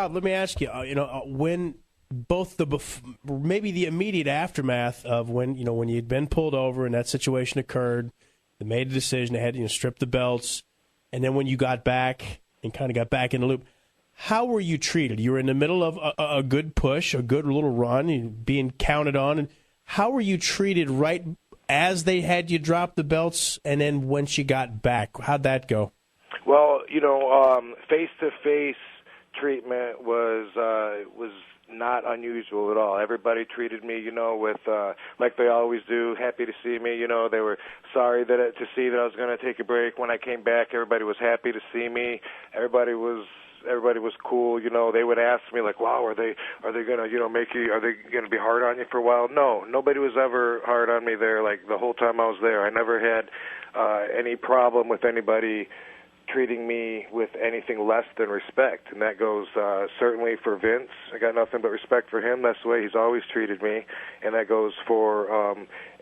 wild. Let me ask you, when both maybe the immediate aftermath of when you'd been pulled over and that situation occurred, they made a decision, they had to strip the belts, and then when you got back and kind of got back in the loop, how were you treated? You were in the middle of a good push, a good little run, being counted on, and how were you treated right as they had you drop the belts, and then once you got back? How'd that go? Well, face-to-face treatment was not unusual at all. Everybody treated me, with like they always do, happy to see me. They were sorry to see that I was going to take a break. When I came back, everybody was happy to see me. Everybody was cool. They would ask me like, "Wow, are they going to make you? Are they going to be hard on you for a while?" No, nobody was ever hard on me there. Like the whole time I was there, I never had any problem with anybody treating me with anything less than respect, and that goes certainly for Vince. I got nothing but respect for him. That's the way he's always treated me, and that goes for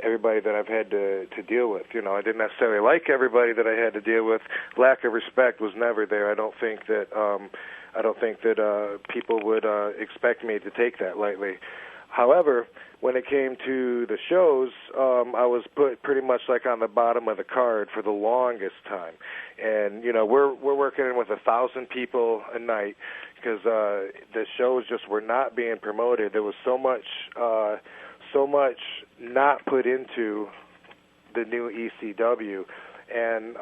everybody that I've had to deal with. I didn't necessarily like everybody that I had to deal with. Lack of respect was never there. I don't think that people would expect me to take that lightly. However, when it came to the shows, I was put pretty much like on the bottom of the card for the longest time. And we're working in with 1,000 people a night because the shows just were not being promoted. There was so much not put into the new ECW, and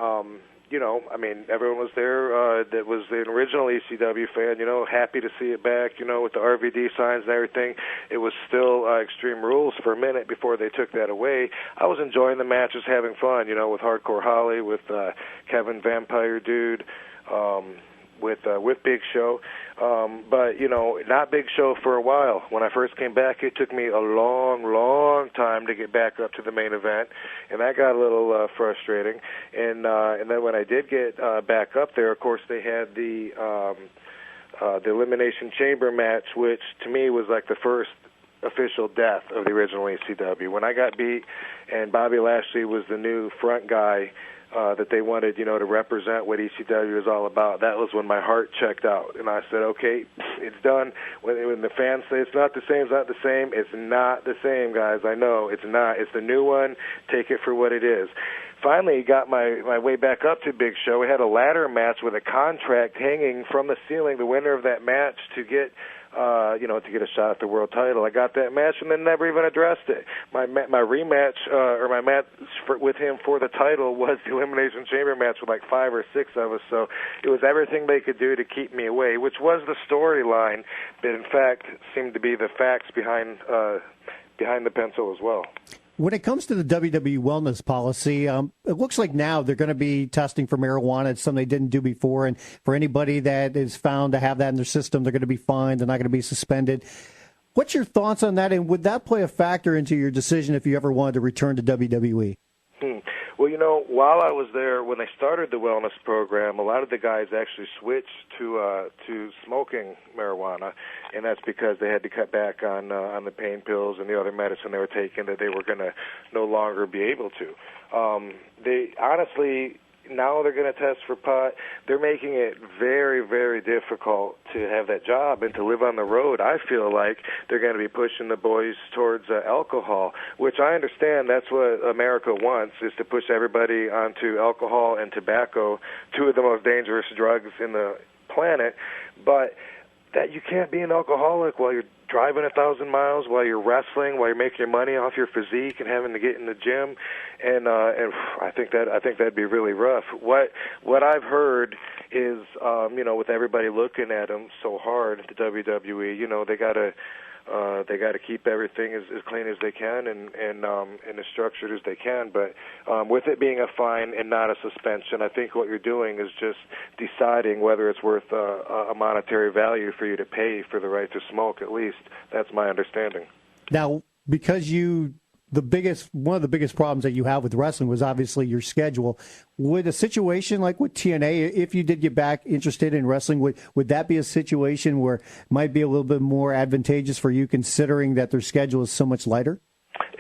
everyone was there that was the original ECW fan, happy to see it back, with the RVD signs and everything. It was still Extreme Rules for a minute before they took that away. I was enjoying the matches, having fun, with Hardcore Holly, with Kevin Vampire Dude, with Big Show. But, not Big Show for a while. When I first came back, it took me a long, long time to get back up to the main event, and that got a little frustrating. And then when I did get back up there, of course, they had the Elimination Chamber match, which to me was like the first official death of the original ECW. When I got beat and Bobby Lashley was the new front guy, that they wanted, to represent what ECW is all about. That was when my heart checked out, and I said, okay, it's done. When the fans say it's not the same, it's not the same, it's not the same, guys. I know, it's not. It's the new one. Take it for what it is. Finally, got my way back up to Big Show. We had a ladder match with a contract hanging from the ceiling. The winner of that match to get to get a shot at the world title. I got that match and then never even addressed it. My rematch, or my match with him for the title was the Elimination Chamber match with like 5 or 6 of us. So it was everything they could do to keep me away, which was the storyline, but in fact seemed to be the facts behind the pencil as well. When it comes to the WWE wellness policy, it looks like now they're going to be testing for marijuana. It's something they didn't do before. And for anybody that is found to have that in their system, they're going to be fined. They're not going to be suspended. What's your thoughts on that? And would that play a factor into your decision if you ever wanted to return to WWE? Well, while I was there, when they started the wellness program, a lot of the guys actually switched to smoking marijuana, and that's because they had to cut back on the pain pills and the other medicine they were taking that they were going to no longer be able to. They honestly, now they're going to test for pot. They're making it very, very difficult to have that job and to live on the road. I feel like they're going to be pushing the boys towards alcohol, which I understand that's what America wants, is to push everybody onto alcohol and tobacco, 2 of the most dangerous drugs in the planet. But that you can't be an alcoholic while you're driving 1,000 miles, while you're wrestling, while you're making your money off your physique and having to get in the gym, and I think that'd be really rough. What I've heard is, with everybody looking at them so hard at the WWE, they gotta keep everything as clean as they can and as structured as they can. But with it being a fine and not a suspension, I think what you're doing is just deciding whether it's worth a monetary value for you to pay for the right to smoke. At least that's my understanding. Now, because one of the biggest problems that you have with wrestling was obviously your schedule. Would a situation like with TNA, if you did get back interested in wrestling, would that be a situation where it might be a little bit more advantageous for you, considering that their schedule is so much lighter?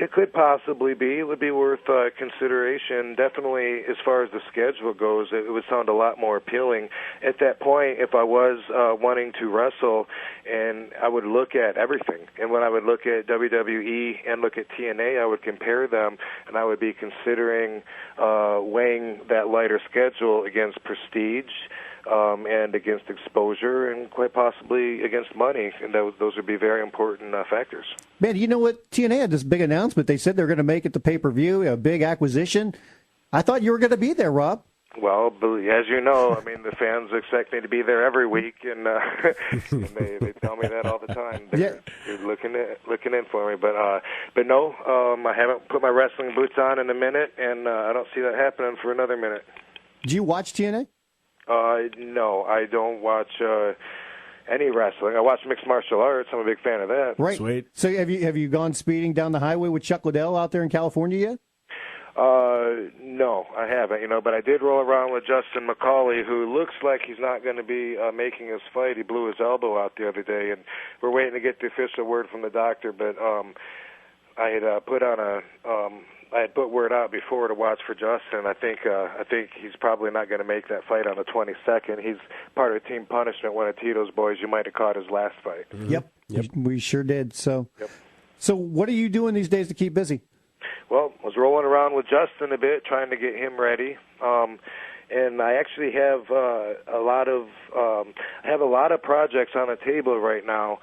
It could possibly be. It would be worth consideration. Definitely, as far as the schedule goes, it would sound a lot more appealing. At that point, if I was wanting to wrestle, and I would look at everything, and when I would look at WWE and look at TNA, I would compare them, and I would be considering weighing that lighter schedule against prestige, and against exposure, and quite possibly against money, and those would be very important factors. Man, you know what? TNA had this big announcement. They said they're going to make it the pay-per-view, a big acquisition. I thought you were going to be there, Rob. Well, as you know, I mean, the fans expect me to be there every week, and they tell me that all the time. They're looking in for me, but no, I haven't put my wrestling boots on in a minute, and I don't see that happening for another minute. Do you watch TNA? No, I don't watch any wrestling. I watch mixed martial arts. I'm a big fan of that. Right. Sweet. So have you gone speeding down the highway with Chuck Liddell out there in California yet? No, I haven't, but I did roll around with Justin McCauley, who looks like he's not going to be making his fight. He blew his elbow out the other day, and we're waiting to get the official word from the doctor, but I had put word out before to watch for Justin. I think he's probably not going to make that fight on the 22nd. He's part of Team Punishment, one of Tito's boys. You might have caught his last fight. Mm-hmm. Yep, we sure did. So what are you doing these days to keep busy? Well, I was rolling around with Justin a bit, trying to get him ready. And I actually have a lot of projects on the table right now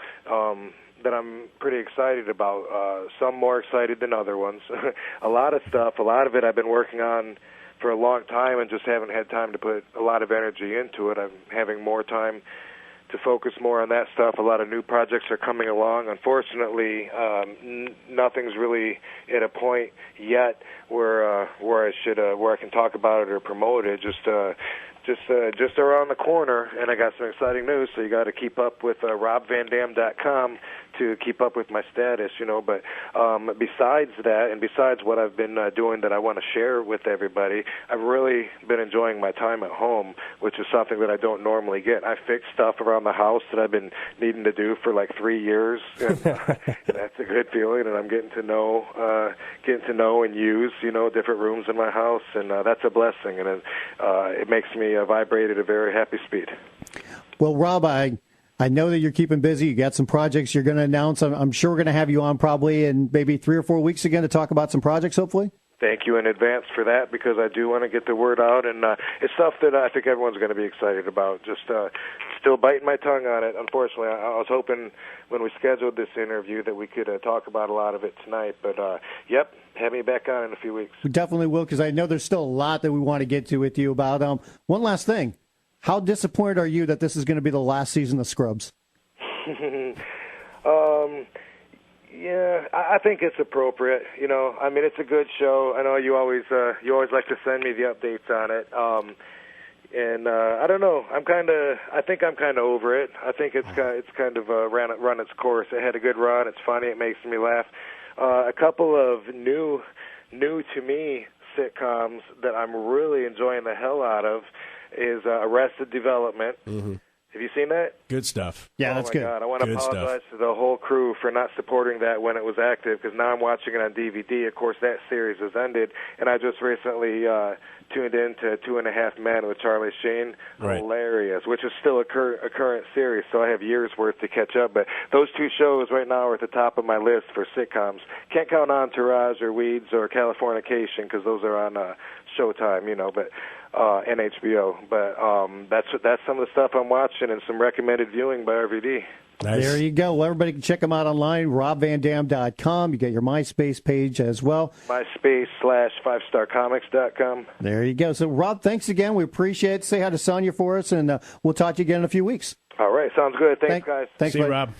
that I'm pretty excited about. Some more excited than other ones. A lot of stuff. A lot of it I've been working on for a long time and just haven't had time to put a lot of energy into it. I'm having more time to focus more on that stuff. A lot of new projects are coming along. Unfortunately, nothing's really at a point yet where I can talk about it or promote it. Just around the corner, and I got some exciting news. So you got to keep up with robvandam.com to keep up with my status, But besides that, and besides what I've been doing that I want to share with everybody, I've really been enjoying my time at home, which is something that I don't normally get. I fix stuff around the house that I've been needing to do for like 3 years, and that's a good feeling. And I'm getting to know and use, different rooms in my house, and that's a blessing, and it makes me vibrate at a very happy speed. Well, Rob, I know that you're keeping busy. You got some projects you're going to announce. I'm sure we're going to have you on probably in maybe 3 or 4 weeks again to talk about some projects, hopefully. Thank you in advance for that, because I do want to get the word out, and it's stuff that I think everyone's going to be excited about. Just still biting my tongue on it. Unfortunately, I was hoping when we scheduled this interview that we could talk about a lot of it tonight. But, have me back on in a few weeks. We definitely will, because I know there's still a lot that we want to get to with you about. One last thing. How disappointed are you that this is going to be the last season of Scrubs? Yeah, I think it's appropriate. I mean, it's a good show. I know you always like to send me the updates on it. And I don't know. I think I'm kind of over it. I think it's kind of run its course. It had a good run. It's funny. It makes me laugh. A couple of new to me sitcoms that I'm really enjoying the hell out of is Arrested Development. Mm-hmm. Have you seen that? Good stuff. Yeah, that's good. Oh, my God. I want to apologize to the whole crew for not supporting that when it was active, because now I'm watching it on DVD. Of course, that series has ended, and I just recently tuned in to 2.5 Men with Charlie Sheen. Right. Hilarious, which is still a current series, so I have years' worth to catch up. But those two shows right now are at the top of my list for sitcoms. Can't count Entourage or Weeds or Californication, because those are on Showtime, but and HBO. But that's some of the stuff I'm watching, and some recommended viewing by RVD. Nice. There you go. Well, everybody can check them out online, robvandam.com. You got your MySpace page as well. MySpace/5starcomics.com. There you go. So, Rob, thanks again. We appreciate it. Say hi to Sonia for us, and we'll talk to you again in a few weeks. All right. Sounds good. Thanks, guys. Thanks, See you, Rob.